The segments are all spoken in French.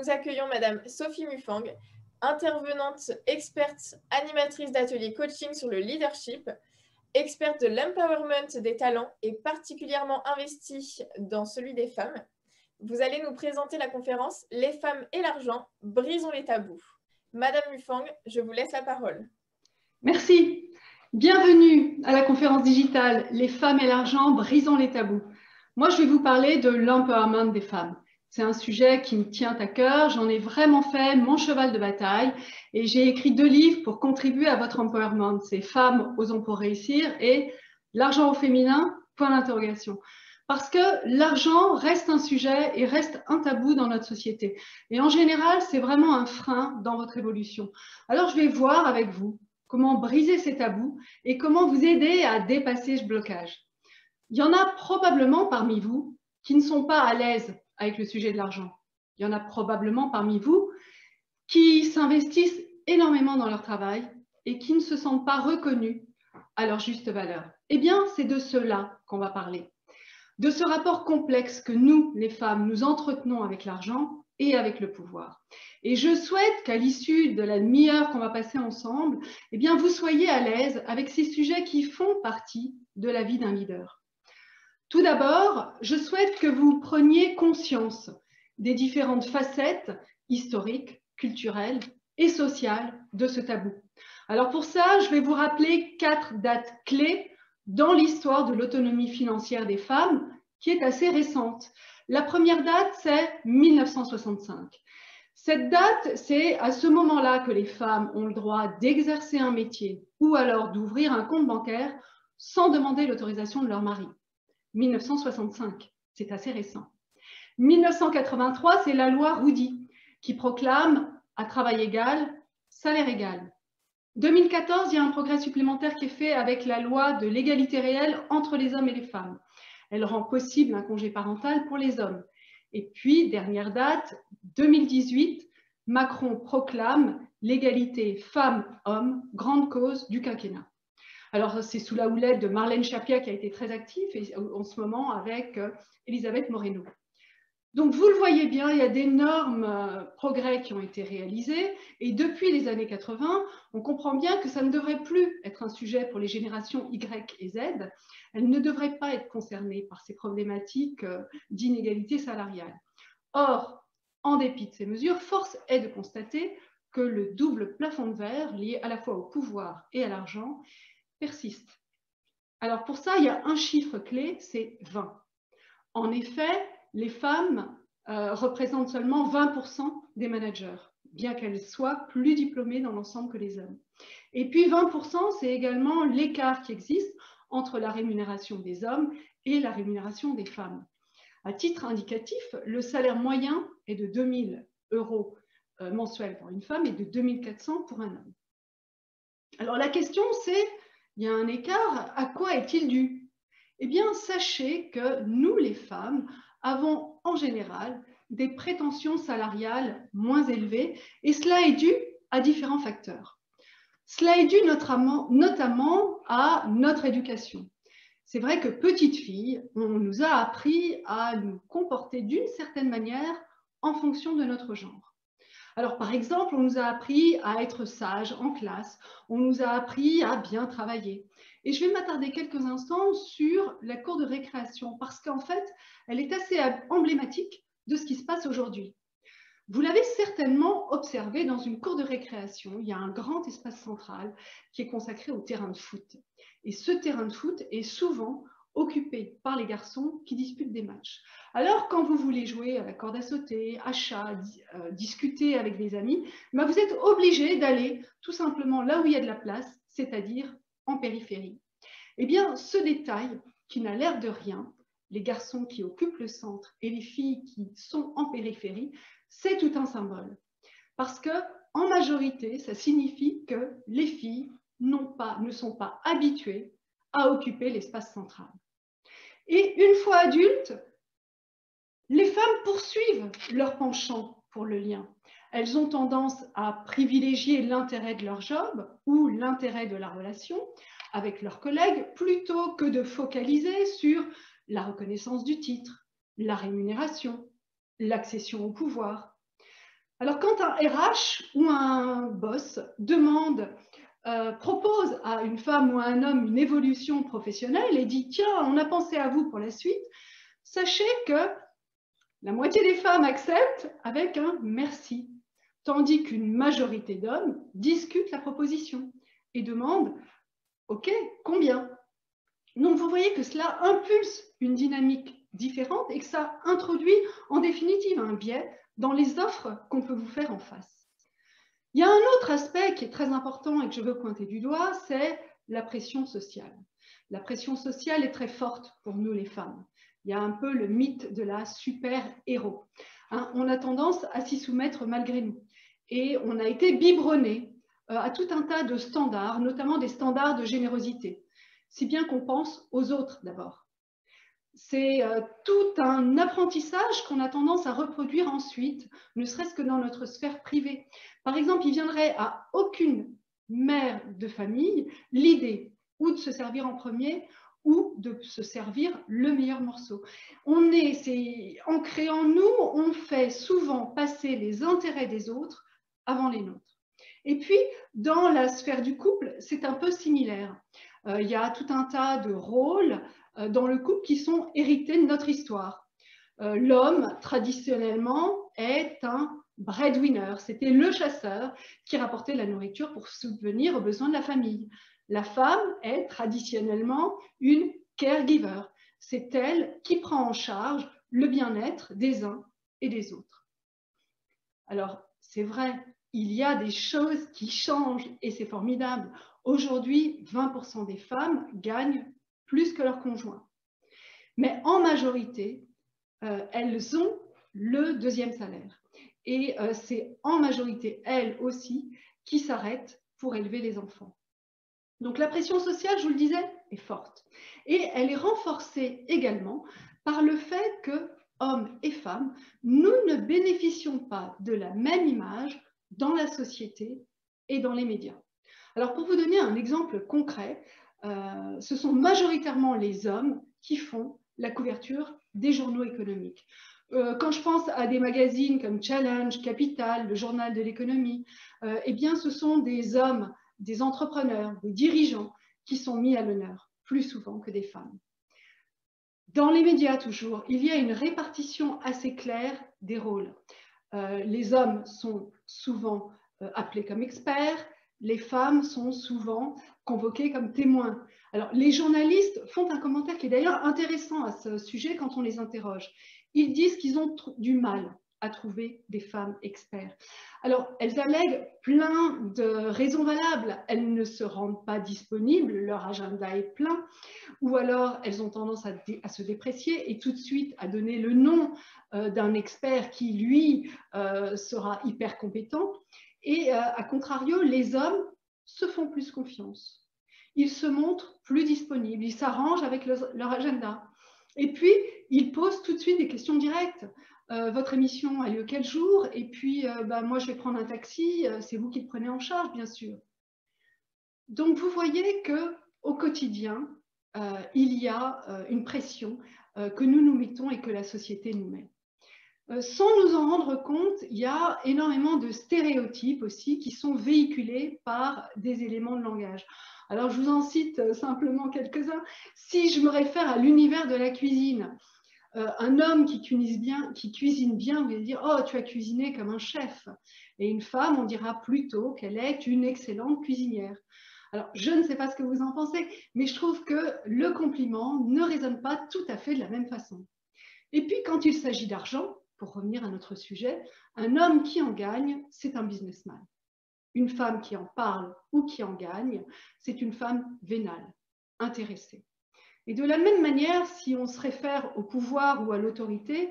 nous accueillons Madame Sophie Mufang, intervenante, experte, animatrice d'ateliers coaching sur le leadership, experte de l'empowerment des talents et particulièrement investie dans celui des femmes. Vous allez nous présenter la conférence « Les femmes et l'argent, brisons les tabous ». Madame Mufang, je vous laisse la parole. Merci. Bienvenue à la conférence digitale « Les femmes et l'argent, brisons les tabous ». Moi, je vais vous parler de l'empowerment des femmes. C'est un sujet qui me tient à cœur. J'en ai vraiment fait mon cheval de bataille et j'ai écrit 2 livres pour contribuer à votre empowerment. C'est « Femmes osons pour réussir » et « L'argent au féminin ?» point d'interrogation. Parce que l'argent reste un sujet et reste un tabou dans notre société. Et en général, c'est vraiment un frein dans votre évolution. Alors, je vais voir avec vous comment briser ces tabous et comment vous aider à dépasser ce blocage. Il y en a probablement parmi vous qui ne sont pas à l'aise avec le sujet de l'argent. Il y en a probablement parmi vous qui s'investissent énormément dans leur travail et qui ne se sentent pas reconnus à leur juste valeur. Eh bien, c'est de cela qu'on va parler. De ce rapport complexe que nous, les femmes, nous entretenons avec l'argent et avec le pouvoir. Et je souhaite qu'à l'issue de la demi-heure qu'on va passer ensemble, eh bien, vous soyez à l'aise avec ces sujets qui font partie de la vie d'un leader. Tout d'abord, je souhaite que vous preniez conscience des différentes facettes historiques, culturelles et sociales de ce tabou. Alors pour ça, je vais vous rappeler 4 dates clés dans l'histoire de l'autonomie financière des femmes, qui est assez récente. La première date, c'est 1965. Cette date, c'est à ce moment-là que les femmes ont le droit d'exercer un métier ou alors d'ouvrir un compte bancaire sans demander l'autorisation de leur mari. 1965, c'est assez récent. 1983, c'est la loi Roudy qui proclame à travail égal, salaire égal. 2014, il y a un progrès supplémentaire qui est fait avec la loi de l'égalité réelle entre les hommes et les femmes. Elle rend possible un congé parental pour les hommes. Et puis, dernière date, 2018, Macron proclame l'égalité femmes-hommes, grande cause du quinquennat. Alors, c'est sous la houlette de Marlène Schiappa qui a été très active en ce moment avec Elisabeth Moreno. Donc, vous le voyez bien, il y a d'énormes progrès qui ont été réalisés. Et depuis les années 80, on comprend bien que ça ne devrait plus être un sujet pour les générations Y et Z. Elles ne devraient pas être concernées par ces problématiques d'inégalité salariale. Or, en dépit de ces mesures, force est de constater que le double plafond de verre, lié à la fois au pouvoir et à l'argent, persiste. Alors pour ça, il y a un chiffre clé, c'est 20. En effet, les femmes représentent seulement 20% des managers, bien qu'elles soient plus diplômées dans l'ensemble que les hommes. Et puis 20%, c'est également l'écart qui existe entre la rémunération des hommes et la rémunération des femmes. À titre indicatif, le salaire moyen est de 2 000 € mensuels pour une femme et de 2 400 pour un homme. Alors la question c'est, il y a un écart, à quoi est-il dû? Eh bien, sachez que nous, les femmes, avons en général des prétentions salariales moins élevées et cela est dû à différents facteurs. Cela est dû notamment à notre éducation. C'est vrai que petite fille, on nous a appris à nous comporter d'une certaine manière en fonction de notre genre. Alors, par exemple, on nous a appris à être sage en classe, on nous a appris à bien travailler. Et je vais m'attarder quelques instants sur la cour de récréation parce qu'en fait, elle est assez emblématique de ce qui se passe aujourd'hui. Vous l'avez certainement observé dans une cour de récréation, il y a un grand espace central qui est consacré au terrain de foot. Et ce terrain de foot est souvent occupé par les garçons qui disputent des matchs. Alors, quand vous voulez jouer à la corde à sauter, à chat, discuter avec des amis, ben vous êtes obligé d'aller tout simplement là où il y a de la place, c'est-à-dire en périphérie. Eh bien, ce détail qui n'a l'air de rien, les garçons qui occupent le centre et les filles qui sont en périphérie, c'est tout un symbole. Parce que, en majorité, ça signifie que les filles ne sont pas habituées à occuper l'espace central. Et une fois adultes, les femmes poursuivent leur penchant pour le lien. Elles ont tendance à privilégier l'intérêt de leur job ou l'intérêt de la relation avec leurs collègues plutôt que de focaliser sur la reconnaissance du titre, la rémunération, l'accession au pouvoir. Alors, quand un RH ou un boss propose à une femme ou à un homme une évolution professionnelle et dit « Tiens, on a pensé à vous pour la suite », sachez que la moitié des femmes acceptent avec un « merci », tandis qu'une majorité d'hommes discutent la proposition et demandent « Ok, combien ?» Donc, vous voyez que cela impulse une dynamique différente et que ça introduit en définitive un biais dans les offres qu'on peut vous faire en face. Il y a un autre aspect qui est très important et que je veux pointer du doigt, c'est la pression sociale. La pression sociale est très forte pour nous les femmes. Il y a un peu le mythe de la super-héros. On a tendance à s'y soumettre malgré nous. Et on a été biberonné à tout un tas de standards, notamment des standards de générosité, si bien qu'on pense aux autres d'abord. C'est tout un apprentissage qu'on a tendance à reproduire ensuite, ne serait-ce que dans notre sphère privée. Par exemple, il viendrait à aucune mère de famille l'idée ou de se servir en premier ou de se servir le meilleur morceau. C'est ancré en nous, on fait souvent passer les intérêts des autres avant les nôtres. Et puis, dans la sphère du couple, c'est un peu similaire. Il y a tout un tas de rôles dans le couple qui sont hérités de notre histoire. L'homme, traditionnellement, est un breadwinner. C'était le chasseur qui rapportait la nourriture pour subvenir aux besoins de la famille. La femme est traditionnellement une caregiver. C'est elle qui prend en charge le bien-être des uns et des autres. Alors, c'est vrai, il y a des choses qui changent et c'est formidable. Aujourd'hui, 20% des femmes gagnent plus que leur conjoint. Mais en majorité, elles ont le deuxième salaire. Et c'est en majorité, elles aussi, qui s'arrêtent pour élever les enfants. Donc la pression sociale, je vous le disais, est forte. Et elle est renforcée également par le fait que, hommes et femmes, nous ne bénéficions pas de la même image dans la société et dans les médias. Alors pour vous donner un exemple concret, ce sont majoritairement les hommes qui font la couverture des journaux économiques. Quand je pense à des magazines comme Challenge, Capital, le journal de l'économie, eh bien ce sont des hommes, des entrepreneurs, des dirigeants qui sont mis à l'honneur, plus souvent que des femmes. Dans les médias toujours, il y a une répartition assez claire des rôles. Les hommes sont souvent appelés comme experts, les femmes sont souvent convoquées comme témoins. Alors, les journalistes font un commentaire qui est d'ailleurs intéressant à ce sujet quand on les interroge. Ils disent qu'ils ont du mal à trouver des femmes experts. Alors, elles allèguent plein de raisons valables. Elles ne se rendent pas disponibles, leur agenda est plein, ou alors elles ont tendance à se déprécier et tout de suite à donner le nom d'un expert qui, lui, sera hyper compétent. Et à contrario, les hommes se font plus confiance. Ils se montrent plus disponibles, ils s'arrangent avec leur agenda. Et puis, ils posent tout de suite des questions directes. Votre émission a lieu quel jour? Et puis, moi, je vais prendre un taxi, c'est vous qui le prenez en charge, bien sûr. Donc, vous voyez qu'au quotidien, il y a une pression que nous nous mettons et que la société nous met. Sans nous en rendre compte, il y a énormément de stéréotypes aussi qui sont véhiculés par des éléments de langage. Alors, je vous en cite simplement quelques-uns. Si je me réfère à l'univers de la cuisine, un homme qui cuisine bien, on va dire « Oh, tu as cuisiné comme un chef ». Et une femme, on dira plutôt qu'elle est une excellente cuisinière. Alors, je ne sais pas ce que vous en pensez, mais je trouve que le compliment ne résonne pas tout à fait de la même façon. Et puis, quand il s'agit d'argent, pour revenir à notre sujet, un homme qui en gagne, c'est un businessman. Une femme qui en parle ou qui en gagne, c'est une femme vénale, intéressée. Et de la même manière, si on se réfère au pouvoir ou à l'autorité,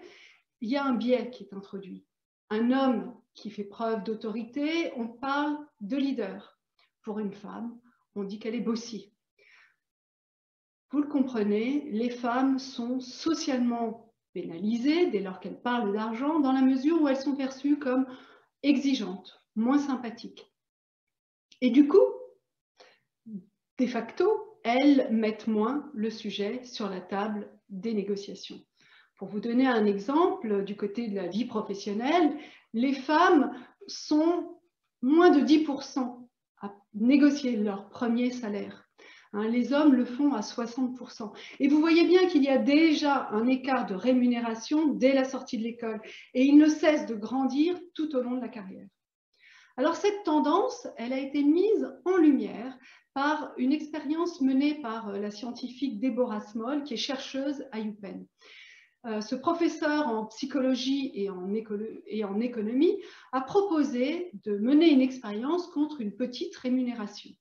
il y a un biais qui est introduit. Un homme qui fait preuve d'autorité, on parle de leader. Pour une femme, on dit qu'elle est bossy. Vous le comprenez, les femmes sont socialement pénalisées dès lors qu'elles parlent d'argent, dans la mesure où elles sont perçues comme exigeantes, moins sympathiques. Et du coup, de facto, elles mettent moins le sujet sur la table des négociations. Pour vous donner un exemple, du côté de la vie professionnelle, les femmes sont moins de 10% à négocier leur premier salaire. Les hommes le font à 60%. Et vous voyez bien qu'il y a déjà un écart de rémunération dès la sortie de l'école. Et il ne cesse de grandir tout au long de la carrière. Alors cette tendance, elle a été mise en lumière par une expérience menée par la scientifique Deborah Small, qui est chercheuse à UPenn. Ce professeur en psychologie et en économie a proposé de mener une expérience contre une petite rémunération.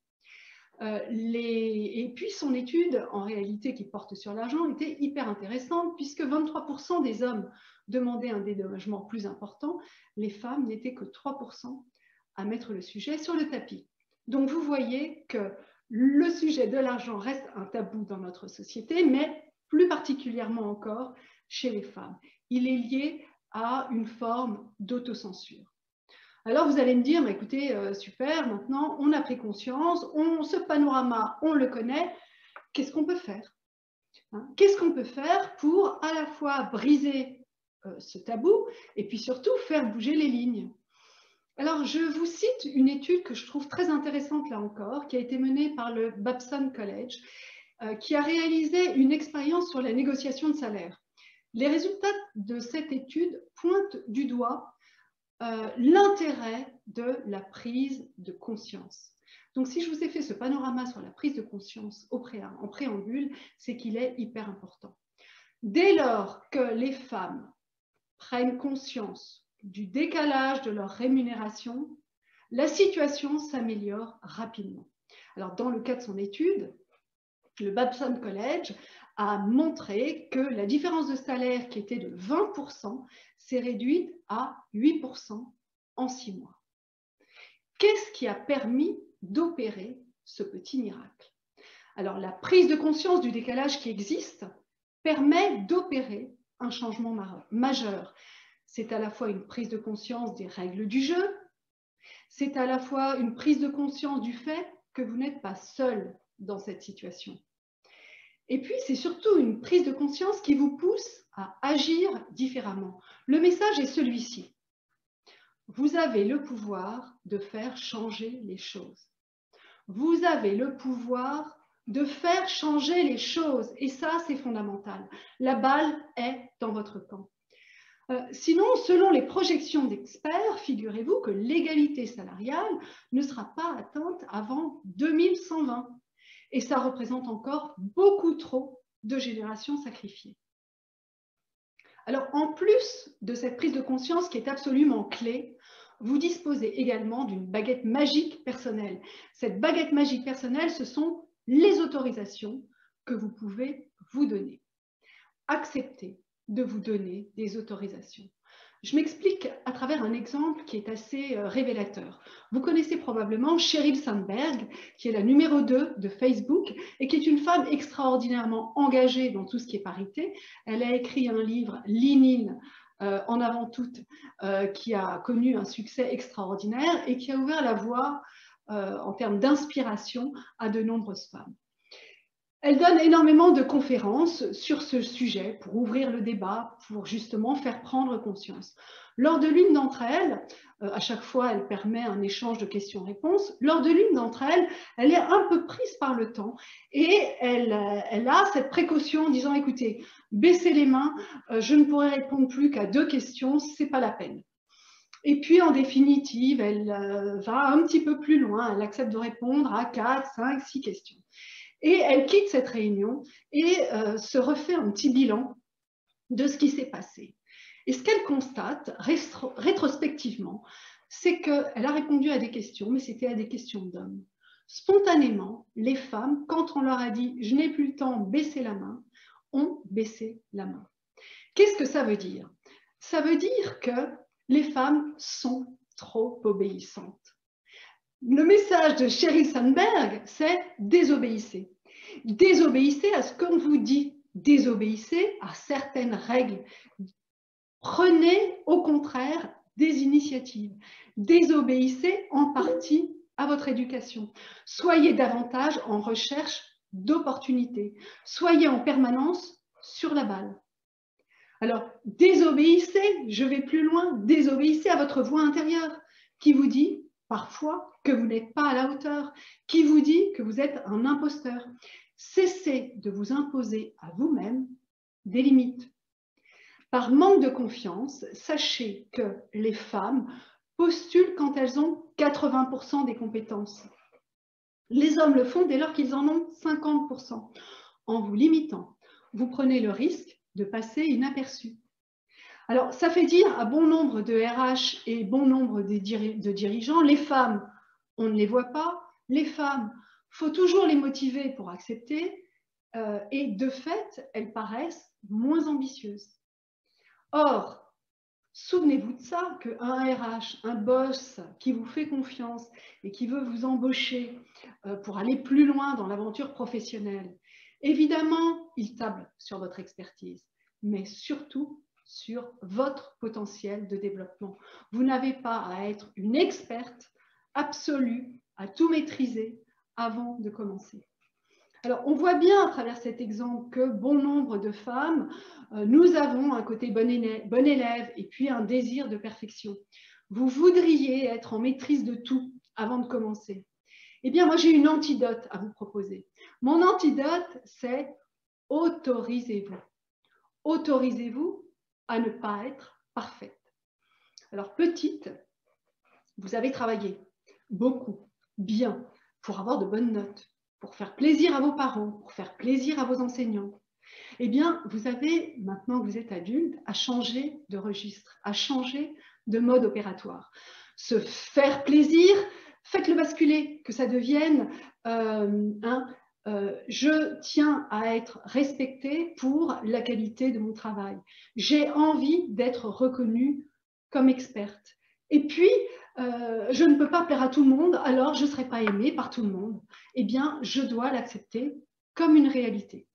Et puis son étude, en réalité, qui porte sur l'argent, était hyper intéressante puisque 23% des hommes demandaient un dédommagement plus important, les femmes n'étaient que 3% à mettre le sujet sur le tapis. Donc vous voyez que le sujet de l'argent reste un tabou dans notre société, mais plus particulièrement encore chez les femmes. Il est lié à une forme d'autocensure. Alors vous allez me dire, mais écoutez, super, maintenant on a pris conscience, ce panorama, on le connaît, qu'est-ce qu'on peut faire? Qu'est-ce qu'on peut faire pour à la fois briser ce tabou et puis surtout faire bouger les lignes? Alors je vous cite une étude que je trouve très intéressante là encore, qui a été menée par le Babson College, qui a réalisé une expérience sur la négociation de salaire. Les résultats de cette étude pointent du doigt l'intérêt de la prise de conscience. Donc si je vous ai fait ce panorama sur la prise de conscience en préambule, c'est qu'il est hyper important. Dès lors que les femmes prennent conscience du décalage de leur rémunération, la situation s'améliore rapidement. Alors dans le cas de son étude, le Babson College a montré que la différence de salaire qui était de 20% s'est réduite à 8% en 6 mois. Qu'est-ce qui a permis d'opérer ce petit miracle? Alors la prise de conscience du décalage qui existe permet d'opérer un changement majeur. C'est à la fois une prise de conscience des règles du jeu, c'est à la fois une prise de conscience du fait que vous n'êtes pas seul dans cette situation. Et puis, c'est surtout une prise de conscience qui vous pousse à agir différemment. Le message est celui-ci. Vous avez le pouvoir de faire changer les choses. Vous avez le pouvoir de faire changer les choses. Et ça, c'est fondamental. La balle est dans votre camp. Sinon, selon les projections d'experts, figurez-vous que l'égalité salariale ne sera pas atteinte avant 2120. Et ça représente encore beaucoup trop de générations sacrifiées. Alors, en plus de cette prise de conscience qui est absolument clé, vous disposez également d'une baguette magique personnelle. Cette baguette magique personnelle, ce sont les autorisations que vous pouvez vous donner. Acceptez de vous donner des autorisations. Je m'explique à travers un exemple qui est assez révélateur. Vous connaissez probablement Sheryl Sandberg, qui est la numéro 2 de Facebook et qui est une femme extraordinairement engagée dans tout ce qui est parité. Elle a écrit un livre, Lean In, en avant tout, qui a connu un succès extraordinaire et qui a ouvert la voie en termes d'inspiration à de nombreuses femmes. Elle donne énormément de conférences sur ce sujet pour ouvrir le débat, pour justement faire prendre conscience. Lors de l'une d'entre elles, à chaque fois elle permet un échange de questions-réponses, lors de l'une d'entre elles, elle est un peu prise par le temps et elle a cette précaution en disant « Écoutez, baissez les mains, je ne pourrai répondre plus qu'à 2 questions, ce n'est pas la peine ». Et puis, en définitive, elle va un petit peu plus loin, elle accepte de répondre à 4, 5, 6 questions. Et elle quitte cette réunion et se refait un petit bilan de ce qui s'est passé. Et ce qu'elle constate rétrospectivement, c'est qu'elle a répondu à des questions, mais c'était à des questions d'hommes. Spontanément, les femmes, quand on leur a dit « je n'ai plus le temps, baissez la main », ont baissé la main. Qu'est-ce que ça veut dire? Ça veut dire que les femmes sont trop obéissantes. Le message de Sheryl Sandberg, c'est désobéissez. Désobéissez à ce qu'on vous dit. Désobéissez à certaines règles. Prenez au contraire des initiatives. Désobéissez en partie à votre éducation. Soyez davantage en recherche d'opportunités. Soyez en permanence sur la balle. Alors, désobéissez, je vais plus loin, désobéissez à votre voix intérieure qui vous dit parfois que vous n'êtes pas à la hauteur, qui vous dit que vous êtes un imposteur. Cessez de vous imposer à vous-même des limites. Par manque de confiance, sachez que les femmes postulent quand elles ont 80% des compétences. Les hommes le font dès lors qu'ils en ont 50%. En vous limitant, vous prenez le risque de passer inaperçu. Alors, ça fait dire à bon nombre de RH et bon nombre de dirigeants, les femmes, on ne les voit pas, les femmes, il faut toujours les motiver pour accepter, et de fait, elles paraissent moins ambitieuses. Or, souvenez-vous de ça, qu'un RH, un boss qui vous fait confiance et qui veut vous embaucher pour aller plus loin dans l'aventure professionnelle, évidemment, il table sur votre expertise, mais surtout sur votre potentiel de développement. Vous n'avez pas à être une experte absolue, à tout maîtriser avant de commencer. Alors, on voit bien à travers cet exemple que bon nombre de femmes, nous avons un côté bon élève et puis un désir de perfection. Vous voudriez être en maîtrise de tout avant de commencer. Eh bien, moi, j'ai une antidote à vous proposer. Mon antidote, c'est autorisez-vous. Autorisez-vous à ne pas être parfaite. Alors, petite, vous avez travaillé beaucoup, bien, pour avoir de bonnes notes, pour faire plaisir à vos parents, pour faire plaisir à vos enseignants. Eh bien, vous avez, maintenant que vous êtes adulte, à changer de registre, à changer de mode opératoire. Se faire plaisir, faites-le basculer, que ça devienne je tiens à être respectée pour la qualité de mon travail. J'ai envie d'être reconnue comme experte. Et puis, je ne peux pas plaire à tout le monde, alors je ne serai pas aimée par tout le monde. Eh bien, je dois l'accepter comme une réalité.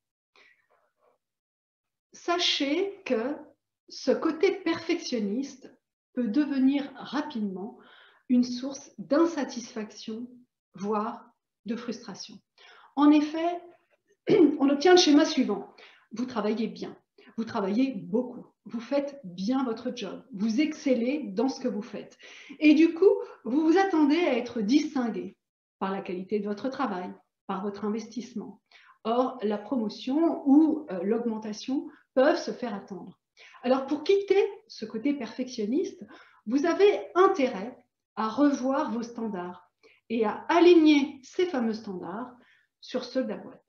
Sachez que ce côté perfectionniste peut devenir rapidement une source d'insatisfaction, voire de frustration. En effet, on obtient le schéma suivant. Vous travaillez bien, vous travaillez beaucoup, vous faites bien votre job, vous excellez dans ce que vous faites. Et du coup, vous vous attendez à être distingué par la qualité de votre travail, par votre investissement. Or, la promotion ou l'augmentation peuvent se faire attendre. Alors, pour quitter ce côté perfectionniste, vous avez intérêt à revoir vos standards et à aligner ces fameux standards sur ceux de la boîte.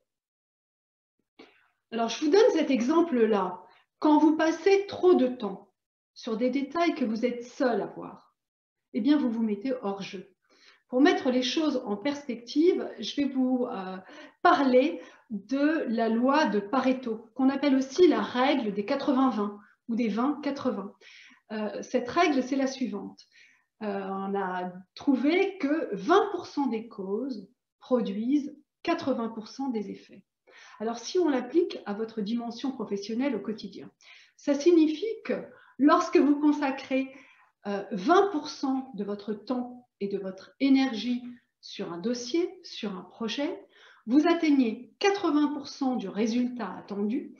Alors, je vous donne cet exemple-là. Quand vous passez trop de temps sur des détails que vous êtes seul à voir, eh bien, vous vous mettez hors jeu. Pour mettre les choses en perspective, je vais vous parler de la loi de Pareto, qu'on appelle aussi la règle des 80-20 ou des 20-80. Cette règle, c'est la suivante. On a trouvé que 20% des causes produisent 80% des effets. Alors, si on l'applique à votre dimension professionnelle au quotidien, ça signifie que lorsque vous consacrez 20% de votre temps et de votre énergie sur un dossier, sur un projet, vous atteignez 80% du résultat attendu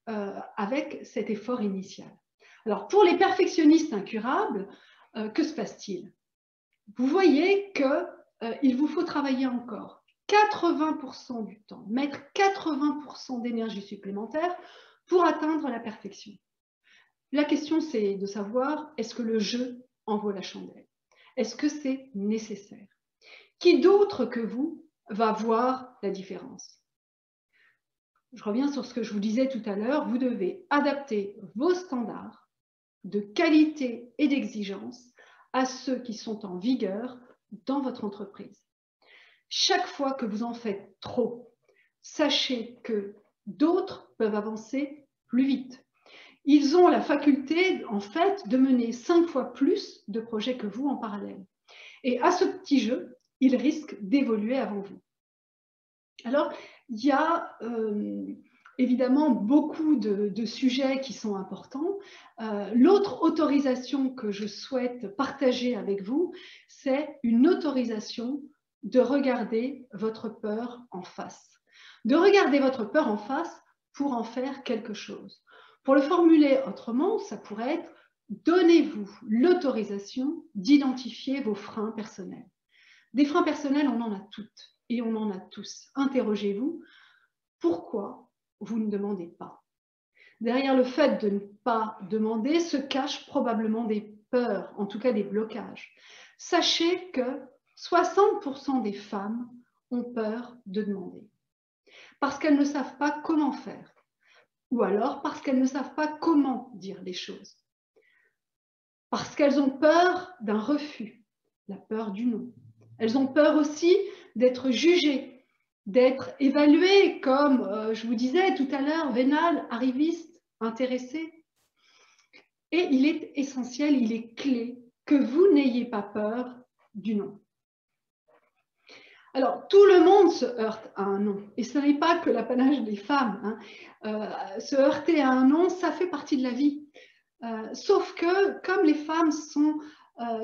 avec cet effort initial. Alors, pour les perfectionnistes incurables, que se passe-t-il? Vous voyez qu'il vous faut travailler encore 80% du temps, mettre 80% d'énergie supplémentaire pour atteindre la perfection. La question, c'est de savoir, est-ce que le jeu en vaut la chandelle? Est-ce que c'est nécessaire? Qui d'autre que vous va voir la différence? Je reviens sur ce que je vous disais tout à l'heure, vous devez adapter vos standards de qualité et d'exigence à ceux qui sont en vigueur dans votre entreprise. Chaque fois que vous en faites trop, sachez que d'autres peuvent avancer plus vite. Ils ont la faculté, en fait, de mener 5 fois plus de projets que vous en parallèle. Et à ce petit jeu, ils risquent d'évoluer avant vous. Alors, il y a évidemment beaucoup de sujets qui sont importants. L'autre autorisation que je souhaite partager avec vous, c'est une autorisation de regarder votre peur en face. De regarder votre peur en face pour en faire quelque chose. Pour le formuler autrement, ça pourrait être « Donnez-vous l'autorisation d'identifier vos freins personnels ». Des freins personnels, on en a toutes et on en a tous. Interrogez-vous, pourquoi vous ne demandez pas? Derrière le fait de ne pas demander se cachent probablement des peurs, en tout cas des blocages. Sachez que 60% des femmes ont peur de demander parce qu'elles ne savent pas comment faire ou alors parce qu'elles ne savent pas comment dire les choses. Parce qu'elles ont peur d'un refus, la peur du non. Elles ont peur aussi d'être jugées, d'être évaluées comme, je vous disais tout à l'heure, vénale, arriviste, intéressée. Et il est essentiel, il est clé que vous n'ayez pas peur du non. Alors, tout le monde se heurte à un non. Et ce n'est pas que l'apanage des femmes. Se heurter à un non, ça fait partie de la vie. Sauf que, comme les femmes sont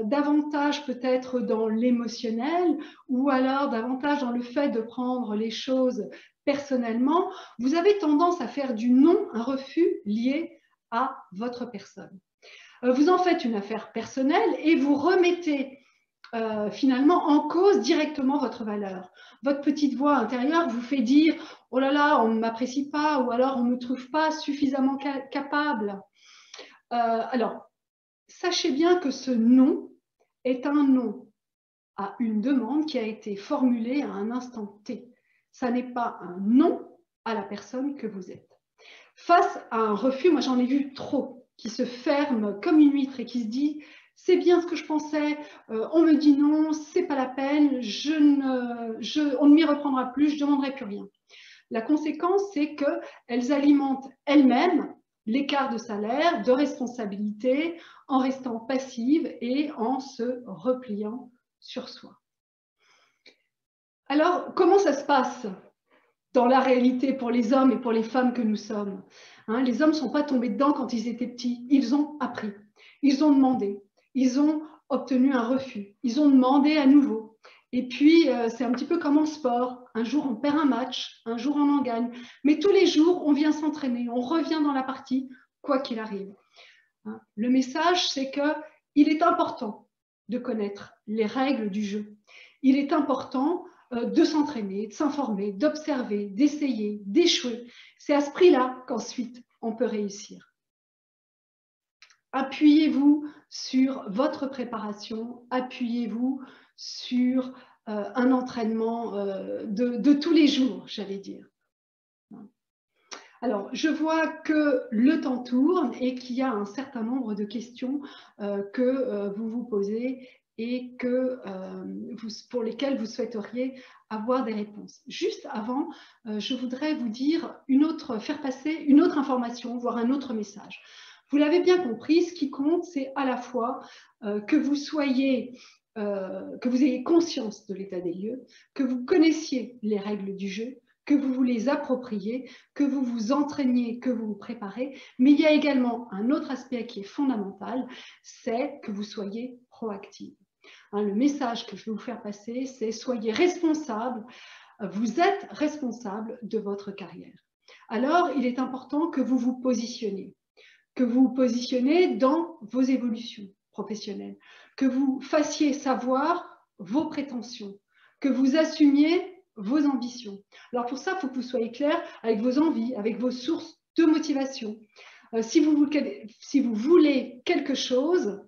davantage peut-être dans l'émotionnel ou alors davantage dans le fait de prendre les choses personnellement, vous avez tendance à faire du non un refus lié à votre personne. Vous en faites une affaire personnelle et vous remettez finalement en cause directement votre valeur. Votre petite voix intérieure vous fait dire « Oh là là, on ne m'apprécie pas » ou alors « On ne me trouve pas suffisamment capable ». Alors, sachez bien que ce non est un non à une demande qui a été formulée à un instant T. Ça n'est pas un non à la personne que vous êtes. Face à un refus, moi j'en ai vu trop, qui se ferment comme une huître et qui se dit « c'est bien ce que je pensais, on me dit non, c'est pas la peine, on ne m'y reprendra plus, je ne demanderai plus rien ». La conséquence, c'est qu'elles alimentent elles-mêmes l'écart de salaire, de responsabilité, en restant passives et en se repliant sur soi. Alors, comment ça se passe dans la réalité pour les hommes et pour les femmes que nous sommes? Les hommes ne sont pas tombés dedans quand ils étaient petits, ils ont appris, ils ont demandé, ils ont obtenu un refus, ils ont demandé à nouveau. Et puis, c'est un petit peu comme en sport. Un jour, on perd un match, un jour, on en gagne. Mais tous les jours, on vient s'entraîner, on revient dans la partie, quoi qu'il arrive. Le message, c'est qu'il est important de connaître les règles du jeu. Il est important de s'entraîner, de s'informer, d'observer, d'essayer, d'échouer. C'est à ce prix-là qu'ensuite, on peut réussir. Appuyez-vous sur votre préparation, appuyez-vous sur un entraînement de tous les jours, j'allais dire. Alors, je vois que le temps tourne et qu'il y a un certain nombre de questions que vous vous posez et pour lesquelles vous souhaiteriez avoir des réponses. Juste avant, je voudrais vous dire faire passer une autre information, voire un autre message. Vous l'avez bien compris, ce qui compte, c'est à la fois que vous ayez conscience de l'état des lieux, que vous connaissiez les règles du jeu, que vous vous les appropriez, que vous vous entraîniez, que vous vous préparez. Mais il y a également un autre aspect qui est fondamental, c'est que vous soyez proactive. Le message que je vais vous faire passer, c'est soyez responsable, vous êtes responsable de votre carrière. Alors, il est important que vous vous positionnez dans vos évolutions professionnelles, que vous fassiez savoir vos prétentions, que vous assumiez vos ambitions. Alors pour ça, il faut que vous soyez clair avec vos envies, avec vos sources de motivation. Si vous voulez quelque chose,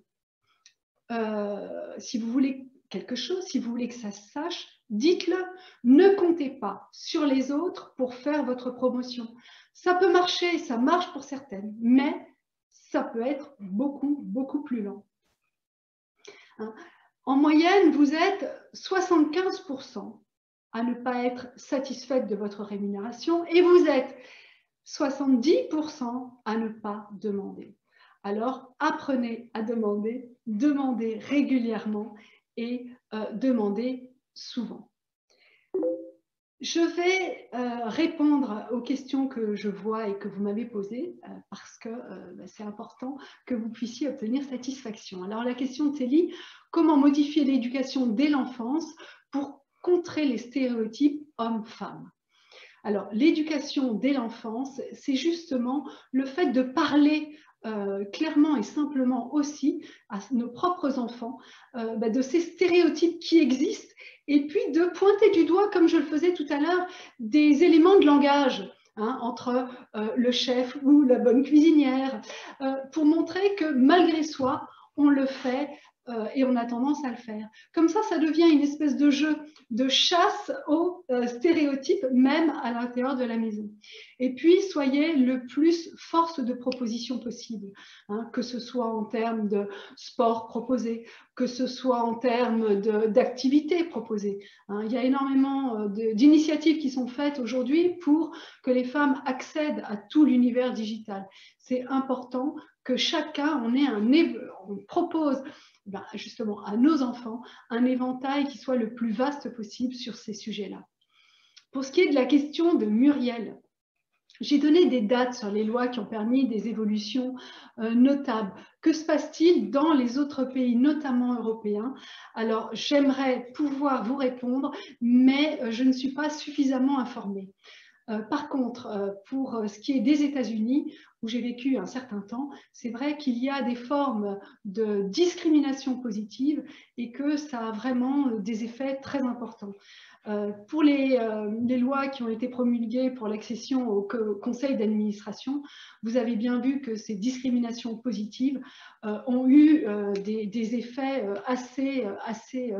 si vous voulez que ça se sache, dites-le. Ne comptez pas sur les autres pour faire votre promotion. Ça peut marcher, ça marche pour certaines, mais ça peut être beaucoup, beaucoup plus lent. En moyenne, vous êtes 75% à ne pas être satisfaite de votre rémunération et vous êtes 70% à ne pas demander. Alors, apprenez à demander, demandez régulièrement et demandez souvent. Je vais répondre aux questions que je vois et que vous m'avez posées parce que c'est important que vous puissiez obtenir satisfaction. Alors la question de Célie, comment modifier l'éducation dès l'enfance pour contrer les stéréotypes hommes-femmes? Alors, l'éducation dès l'enfance, c'est justement le fait de parler clairement et simplement aussi à nos propres enfants de ces stéréotypes qui existent et puis de pointer du doigt, comme je le faisais tout à l'heure, des éléments de langage. Entre le chef ou la bonne cuisinière, pour montrer que malgré soi, on le fait et on a tendance à le faire. Comme ça devient une espèce de jeu de chasse aux stéréotypes, même à l'intérieur de la maison. Et puis, soyez le plus force de proposition possible, que ce soit en termes de sport proposé, que ce soit en termes d'activités proposées. Il y a énormément d'initiatives qui sont faites aujourd'hui pour que les femmes accèdent à tout l'univers digital. C'est important que chacun, on propose justement à nos enfants un éventail qui soit le plus vaste possible sur ces sujets-là. Pour ce qui est de la question de Muriel, j'ai donné des dates sur les lois qui ont permis des évolutions notables. Que se passe-t-il dans les autres pays, notamment européens? Alors, j'aimerais pouvoir vous répondre, mais je ne suis pas suffisamment informée. Par contre, pour ce qui est des États-Unis, où j'ai vécu un certain temps, c'est vrai qu'il y a des formes de discrimination positive et que ça a vraiment des effets très importants. Pour les lois qui ont été promulguées pour l'accession au conseil d'administration, vous avez bien vu que ces discriminations positives ont eu des effets assez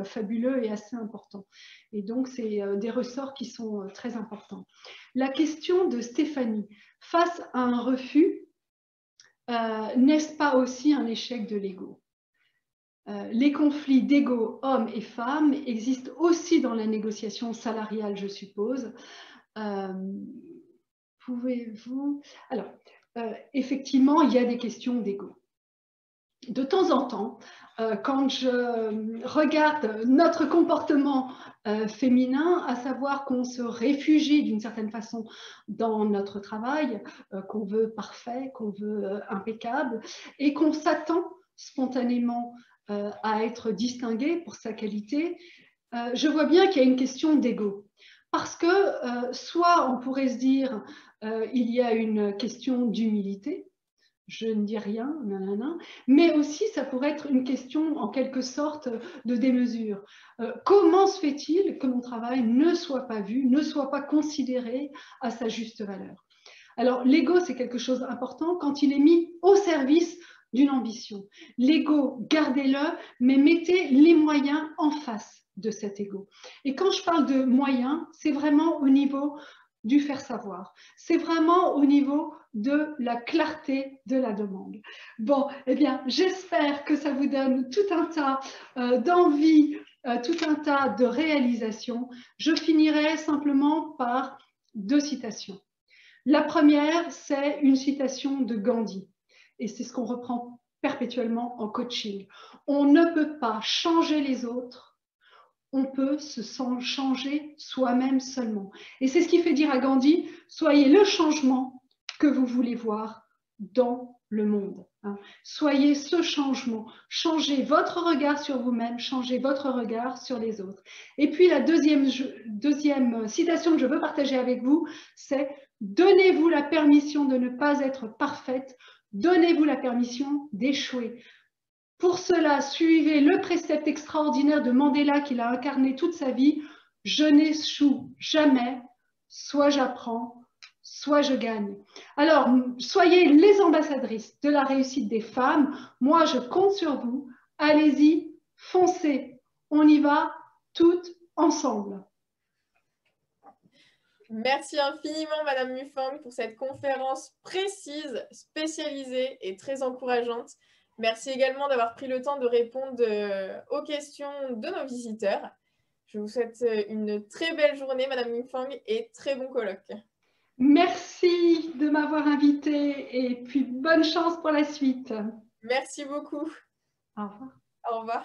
fabuleux et assez importants. Et donc, c'est des ressorts qui sont très importants. La question de Stéphanie, face à un refus, n'est-ce pas aussi un échec de l'ego? Les conflits d'ego hommes et femmes existent aussi dans la négociation salariale, je suppose. Pouvez-vous... Alors, effectivement, il y a des questions d'ego. De temps en temps, quand je regarde notre comportement féminin, à savoir qu'on se réfugie d'une certaine façon dans notre travail, qu'on veut parfait, qu'on veut impeccable, et qu'on s'attend spontanément à être distingué pour sa qualité, je vois bien qu'il y a une question d'ego. Parce que soit on pourrait se dire il y a une question d'humilité, je ne dis rien, nanana, mais aussi ça pourrait être une question en quelque sorte de démesure. Comment se fait-il que mon travail ne soit pas vu, ne soit pas considéré à sa juste valeur? Alors l'ego, c'est quelque chose d'important quand il est mis au service d'une ambition. L'ego, gardez-le, mais mettez les moyens en face de cet ego. Et quand je parle de moyens, c'est vraiment au niveau du faire savoir. C'est vraiment au niveau de la clarté de la demande. Bon, eh bien, j'espère que ça vous donne tout un tas d'envie, tout un tas de réalisations. Je finirai simplement par 2 citations. La première, c'est une citation de Gandhi, et c'est ce qu'on reprend perpétuellement en coaching. On ne peut pas changer les autres, on peut se changer soi-même seulement. Et c'est ce qui fait dire à Gandhi, soyez le changement que vous voulez voir dans le monde. Soyez ce changement, changez votre regard sur vous-même, changez votre regard sur les autres. Et puis la deuxième citation que je veux partager avec vous, c'est donnez-vous la permission de ne pas être parfaite, donnez-vous la permission d'échouer. Pour cela, suivez le précepte extraordinaire de Mandela qu'il a incarné toute sa vie. Je n'échoue jamais, soit j'apprends, soit je gagne. Alors, soyez les ambassadrices de la réussite des femmes. Moi, je compte sur vous. Allez-y, foncez. On y va toutes ensemble. Merci infiniment, Madame Mufang, pour cette conférence précise, spécialisée et très encourageante. Merci également d'avoir pris le temps de répondre aux questions de nos visiteurs. Je vous souhaite une très belle journée, Madame Mufang, et très bon colloque. Merci de m'avoir invitée et puis bonne chance pour la suite. Merci beaucoup. Au revoir. Au revoir.